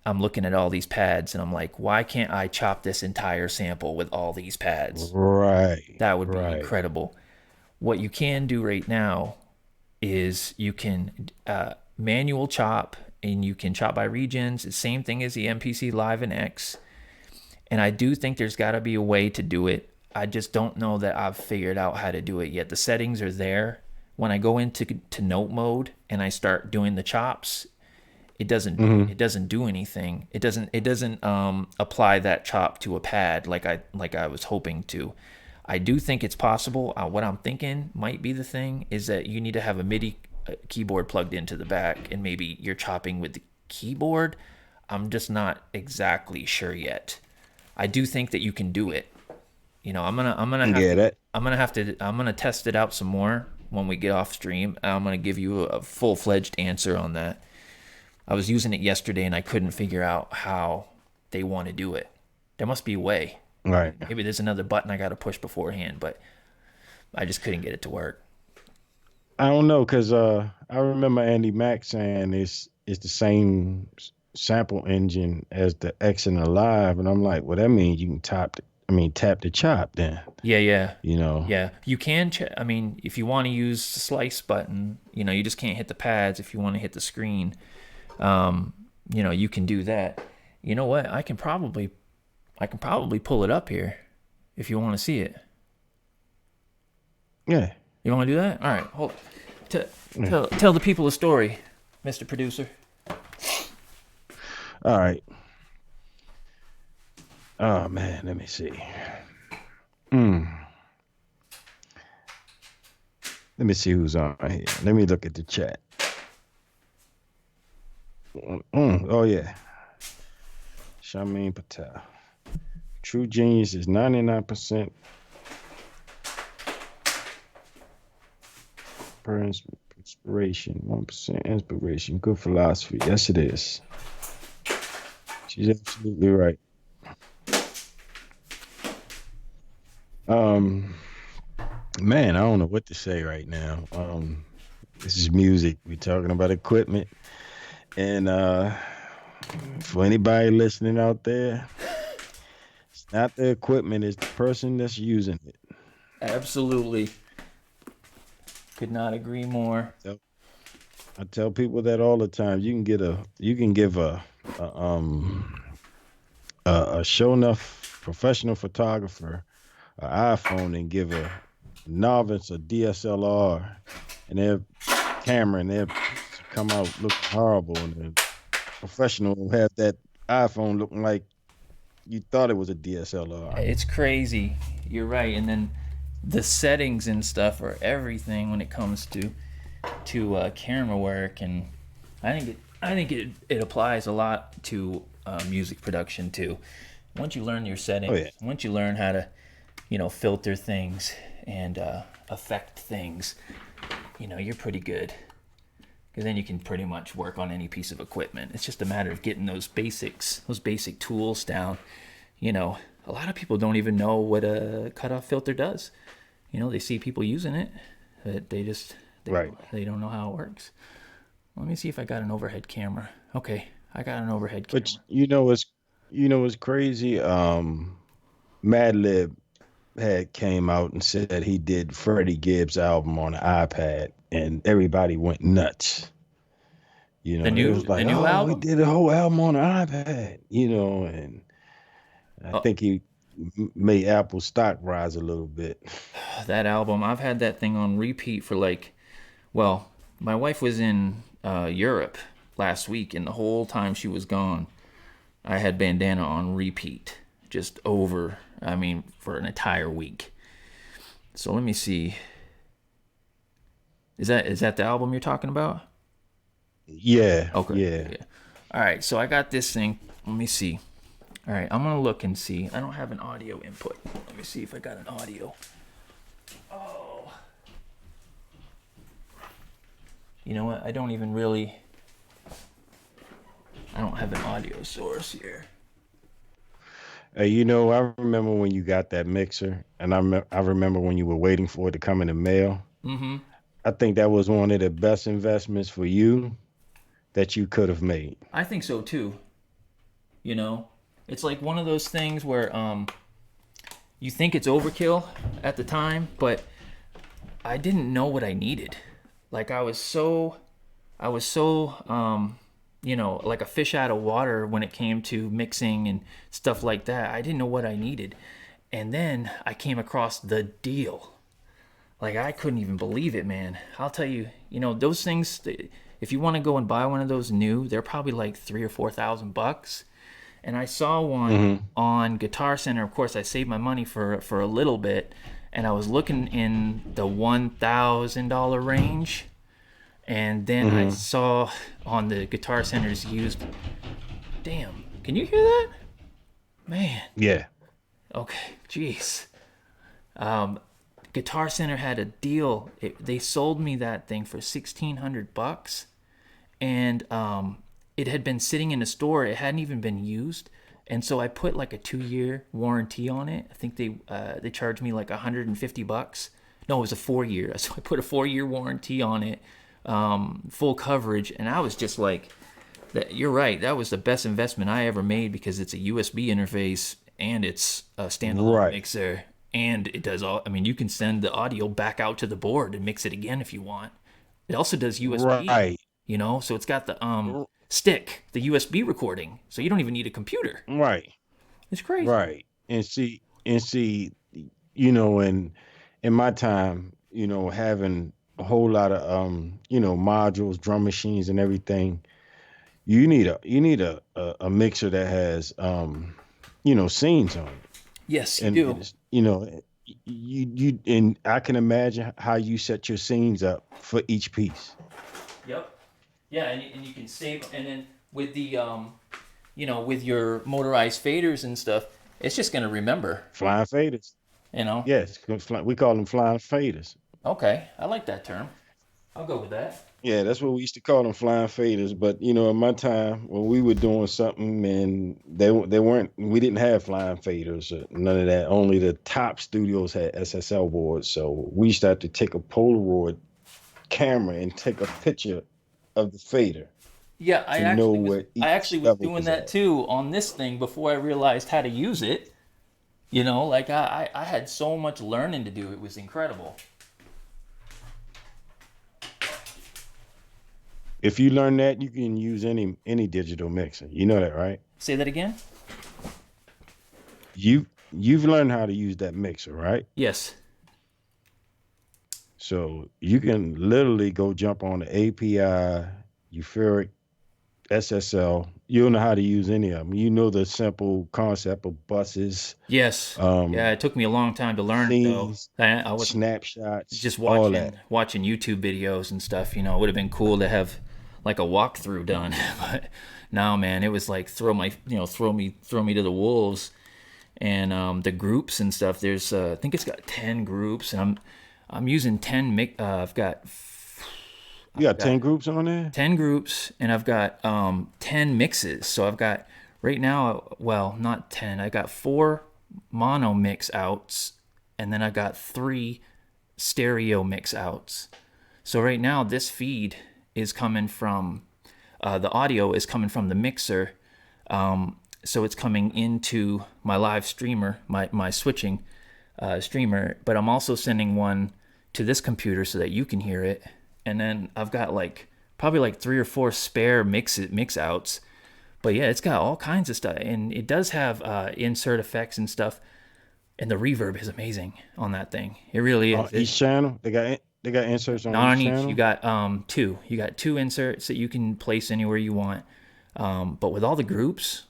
I'm looking at all these pads, and I'm like, why can't I chop this entire sample with all these pads? Right. That would be incredible. What you can do right now is you can manual chop, and you can chop by regions. It's the same thing as the Mpc Live and X. And I do think there's got to be a way to do it. I just don't know that I've figured out how to do it yet. The settings are there. When I go into note mode and I start doing the chops, it doesn't do anything. It doesn't apply that chop to a pad like I was hoping to. I do think it's possible. What I'm thinking might be the thing is that you need to have a MIDI keyboard plugged into the back, and maybe you're chopping with the keyboard. I'm just not exactly sure yet. I do think that you can do it. I'm gonna test it out some more when we get off stream. I'm gonna give you a full-fledged answer on that. I was using it yesterday and I couldn't figure out how they want to do it. There must be a way. Right. Maybe there's another button I got to push beforehand, but I just couldn't get it to work. I don't know, because I remember Andy Mack saying it's the same sample engine as the X and the Live, and I'm like, well, that means you can tap the chop then. Yeah. Yeah, you can. If you want to use the slice button, you just can't hit the pads. If you want to hit the screen, you can do that. You know what? I can probably pull it up here if you want to see it. Yeah. You want to do that? All right. Hold. Tell the people a story, Mr. Producer. All right. Oh man, let me see. Let me see who's on here. Let me look at the chat. Oh yeah, Shamin Patel. True genius is 99% inspiration, 1% inspiration. Good philosophy. Yes, it is. She's absolutely right. Man, I don't know what to say right now. This is music. We're talking about equipment. And for anybody listening out there, it's not the equipment, it's the person that's using it. Absolutely. Could not agree more. I tell people that all the time. You can give a show enough professional photographer an iPhone and give a novice a DSLR and their camera, and they'll come out looking horrible, and the professional will have that iPhone looking like you thought it was a DSLR. It's crazy. You're right. And then the settings and stuff are everything when it comes to camera work, and I think it applies a lot to music production too. Once you learn your settings, once you learn how to, filter things and affect things, you're pretty good. Because then you can pretty much work on any piece of equipment. It's just a matter of getting those basic tools down. A lot of people don't even know what a cutoff filter does. They see people using it, but they don't know how it works. Let me see if I got an overhead camera. Okay, I got an overhead camera. But what's crazy? Madlib had came out and said he did Freddie Gibbs' album on an iPad, and everybody went nuts. The new album? He did a whole album on an iPad. And I think he made Apple stock rise a little bit. That album, I've had that thing on repeat for my wife was in Europe last week, and the whole time she was gone, I had Bandana on repeat, just for an entire week. So let me see. Is that the album you're talking about? Yeah. Okay. Yeah. All right, so I got this thing. Let me see. All right, I'm going to look and see. I don't have an audio input. Let me see if I got an audio. Oh. You know what? I don't have an audio source here. I remember when you got that mixer, and I remember when you were waiting for it to come in the mail. Mm-hmm. I think that was one of the best investments for you that you could have made. I think so too. It's like one of those things where you think it's overkill at the time, but I didn't know what I needed. Like I was so like a fish out of water when it came to mixing and stuff like that. I didn't know what I needed. And then I came across the deal. Like I couldn't even believe it, man. I'll tell you, those things, if you want to go and buy one of those new, they're probably like $3,000 or $4,000. And I saw one on Guitar Center. Of course, I saved my money for a little bit, and I was looking in the $1,000 range. And then I saw on the Guitar Center's used. Damn, can you hear that? Man. Yeah. Okay, jeez. Guitar Center had a deal. They sold me that thing for $1,600, and it had been sitting in a store. It hadn't even been used, and so I put like a 2-year warranty on it. I think they charged me like $150. No, it was a 4-year. So I put a 4-year warranty on it. Full coverage, and I was just like, you're right, that was the best investment I ever made, because it's a USB interface and it's a standalone mixer, and it does all. You can send the audio back out to the board and mix it again if you want. It also does USB, so it's got the stick, the USB recording, so you don't even need a computer. Right. It's crazy. Right. And see, in my time, having a whole lot of modules, drum machines, and everything. You need a mixer that has scenes on it. Yes, you do. you and I can imagine how you set your scenes up for each piece. Yep. Yeah, and you can save, and then with the with your motorized faders and stuff, it's just gonna remember. Flying faders. You know. Yes, we call them flying faders. Okay, I like that term. I'll go with that. Yeah, that's what we used to call them, flying faders. But in my time when we were doing something, and we didn't have flying faders, or none of that. Only the top studios had SSL boards. So we started to take a Polaroid camera and take a picture of the fader. Yeah, I actually was doing that too on this thing before I realized how to use it. Like I had so much learning to do. It was incredible. If you learn that, you can use any digital mixer. You know that, right? Say that again? You've learned how to use that mixer, right? Yes. So you can literally go jump on the API, Euphoric, SSL. You'll know how to use any of them. You know the simple concept of buses. Yes. Yeah, it took me a long time to learn it, though. I was snapshots, just all that. watching YouTube videos and stuff. It would have been cool to have like a walkthrough done, but now, man, it was like throw me to the wolves. And the groups and stuff. There's I think it's got 10 groups, and I'm using 10 I've got 10 groups on there? 10 groups, and I've got 10 mixes. So I've got right now, well, not 10. I got 4 mono mix outs, and then I got 3 stereo mix outs. So right now, this feed is coming from the audio is coming from the mixer. So it's coming into my live streamer, my switching streamer, but I'm also sending one to this computer so that you can hear it. And then I've got probably 3 or 4 spare mix outs. But yeah, it's got all kinds of stuff, and it does have insert effects and stuff. And the reverb is amazing on that thing. It really is. Each channel, they got inserts on not on each each. channel? You got 2. You got 2 inserts that you can place anywhere you want. But with all the groups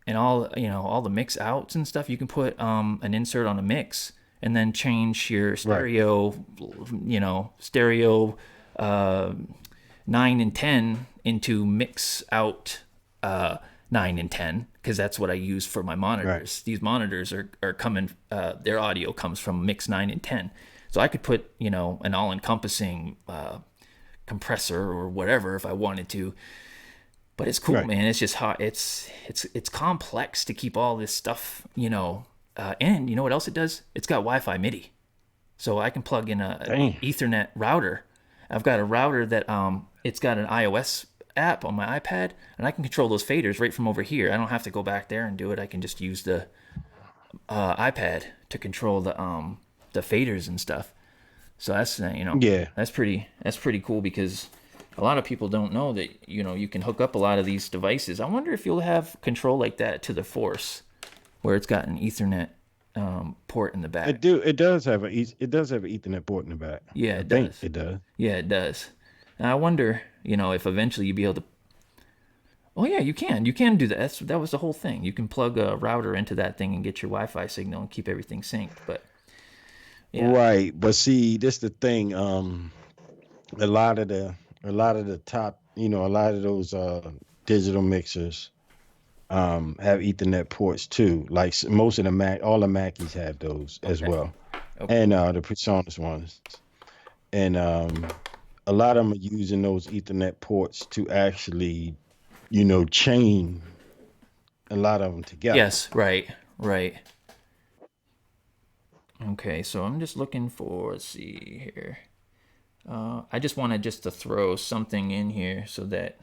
and all the mix outs and stuff, you can put an insert on a mix and then change your stereo, stereo 9 and 10 into mix out 9 and 10, because that's what I use for my monitors. These monitors are coming, their audio comes from mix 9 and 10. So I could put, an all-encompassing compressor or whatever if I wanted to. But it's cool, man. It's just hot. It's complex to keep all this stuff, and you know what else it does? It's got Wi-Fi MIDI. So I can plug in an Ethernet router. I've got a router that it's got an iOS app on my iPad, and I can control those faders right from over here. I don't have to go back there and do it. I can just use the iPad to control the faders and stuff. So that's that's pretty cool, because a lot of people don't know that you can hook up a lot of these devices. I wonder if you'll have control like that to the Force, where it's got an Ethernet port in the back. It does have an Ethernet port in the back. Yeah, it does. It does. Yeah, it does. And I wonder, if eventually you'd be able to. Oh yeah, you can. You can do that. That was the whole thing. You can plug a router into that thing and get your Wi-Fi signal and keep everything synced. But yeah. Right, but see, this the thing. A lot of the top, a lot of those digital mixers have Ethernet ports too. Like most of all the Mackies have those as well, and the PreSonus ones, and a lot of them are using those Ethernet ports to actually, chain a lot of them together. Yes, right. Okay, so I'm just looking for. Let's see here. I just wanted to throw something in here so that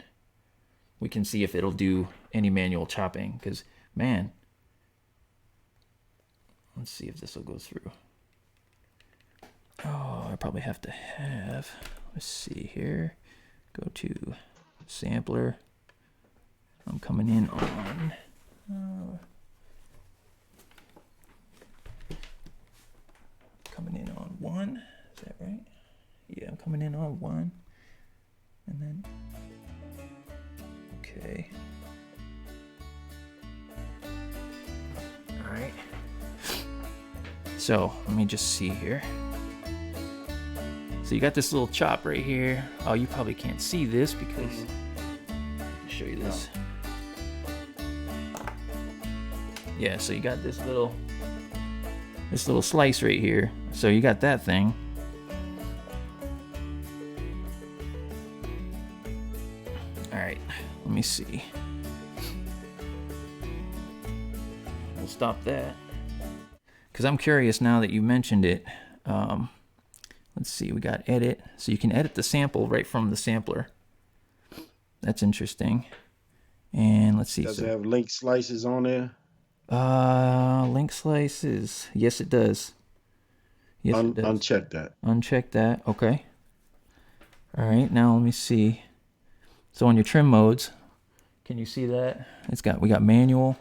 we can see if it'll do any manual chopping, because, man, let's see if this will go through. Oh, I probably have to have, let's see here, go to sampler. I'm coming in on, coming in on 1, is that right? Yeah, I'm coming in on 1, and then, okay. All right. So let me just see here. So you got this little chop right here. Oh, you probably can't see this because I'll show you this. Yeah, so you got this little slice right here. So you got that thing. All right, let me see. We'll stop that. Because I'm curious now that you mentioned it. Let's see, we got edit. So you can edit the sample right from the sampler. That's interesting. And let's see. Does it have link slices on there? Link slices. Yes, it does. Yes, it does. Uncheck that. Uncheck that. Okay. All right, now let me see. So on your trim modes, can you see that? We got manual,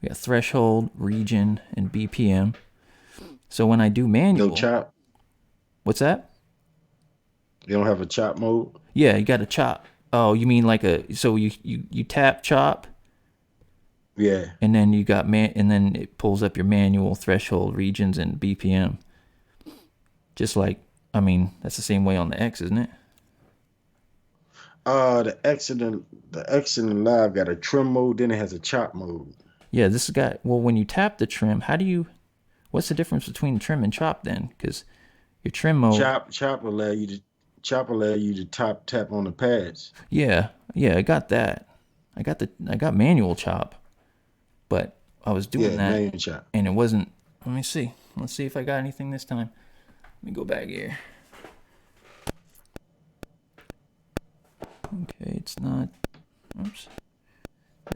we got threshold, region, and BPM. So when I do manual, no chop. What's that? You don't have a chop mode? Yeah, you got a chop. Oh, you mean like so you tap chop? Yeah. And then you got and then it pulls up your manual, threshold, regions, and BPM. Just like, I mean, that's the same way on the X, isn't it? The X and the Live got a trim mode, then it has a chop mode. Yeah, this has got, well, when you tap the trim, what's the difference between trim and chop then? Because your trim mode. Chop will allow you to tap on the pads. Yeah, I got that. I got manual chop. But I was doing that, and it wasn't. Let me see. Let's see if I got anything this time. Let me go back here. Okay, it's not. Oops.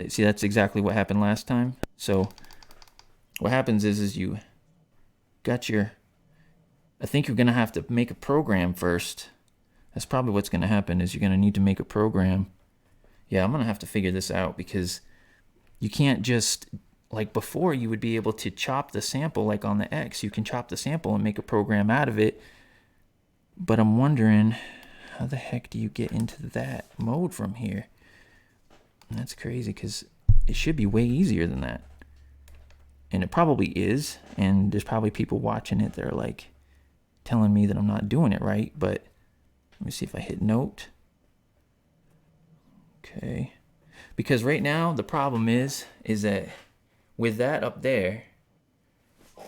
See, that's exactly what happened last time. So what happens is you got your. I think you're gonna have to make a program first. That's probably what's gonna happen. Is you're gonna need to make a program. Yeah, I'm gonna have to figure this out because. You can't just, like before, you would be able to chop the sample like on the X. You can chop the sample and make a program out of it. But I'm wondering, how the heck do you get into that mode from here? And that's crazy because it should be way easier than that. And it probably is. And there's probably people watching it that are like telling me that I'm not doing it right. But let me see if I hit note. Okay. Because right now the problem is that with that up there,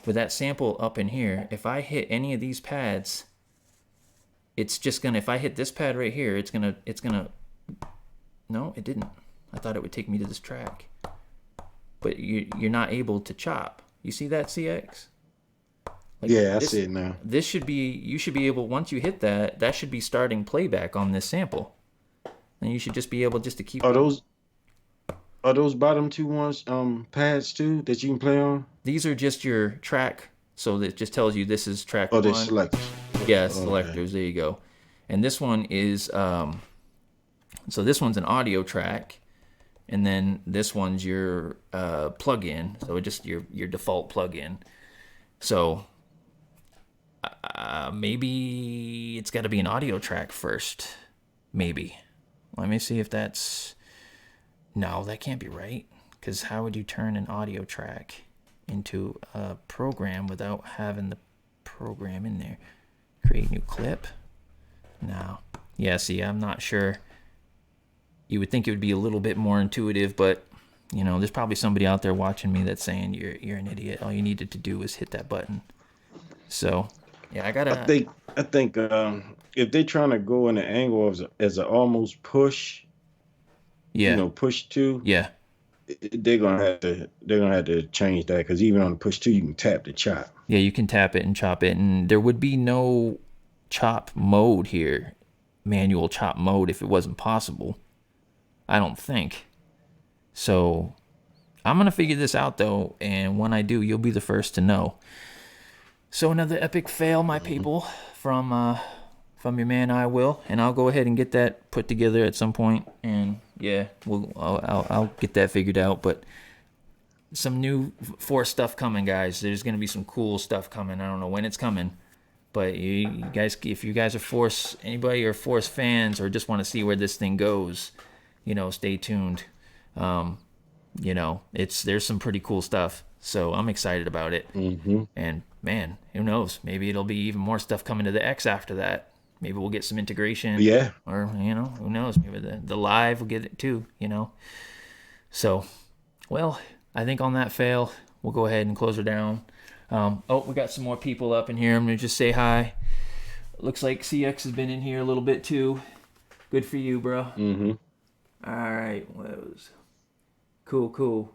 with that sample up in here, if I hit any of these pads, it's just gonna, if I hit this pad right here, it's gonna, no, it didn't. I thought it would take me to this track. But you're not able to chop. You see that, CX? Like yeah, I see it now. This should be, you should be able, once you hit that, that should be starting playback on this sample. And you should just be able just to keep... Are those bottom two ones pads too that you can play on? These are just your track, so that just tells you this is track 1. They're selectors. Yeah, selectors. Okay. There you go. And this one is so this one's an audio track, and then this one's your plug-in. So just your default plug-in. So maybe it's got to be an audio track first. Maybe. Let me see if that's. No, that can't be right. Because how would you turn an audio track into a program without having the program in there? Create new clip. No. Yeah, see, I'm not sure. You would think it would be a little bit more intuitive, but you know, there's probably somebody out there watching me that's saying you're an idiot. All you needed to do was hit that button. So, yeah, I gotta. I think if they're trying to go in the angle as an almost push. Yeah. You know, push 2. Yeah. They're gonna have to change that because even on the push 2, you can tap the chop. Yeah, you can tap it and chop it, and there would be no chop mode here, manual chop mode, if it wasn't possible. I don't think. So I'm gonna figure this out though, and when I do, you'll be the first to know. So another epic fail, my people, from your man Eyewill, and I'll go ahead and get that put together at some point, and yeah, I'll get that figured out. But some new Force stuff coming, guys. There's gonna be some cool stuff coming. I don't know when it's coming, but you guys, if you guys are Force, anybody are Force fans, or just want to see where this thing goes, you know, stay tuned. You know, there's some pretty cool stuff. So I'm excited about it. And man, who knows? Maybe it'll be even more stuff coming to the X after that. Maybe we'll get some integration. Yeah. Or, who knows? Maybe the Live will get it too, So, well, I think on that fail, we'll go ahead and close her down. We got some more people up in here. I'm going to just say hi. Looks like CX has been in here a little bit too. Good for you, bro. All right. Cool.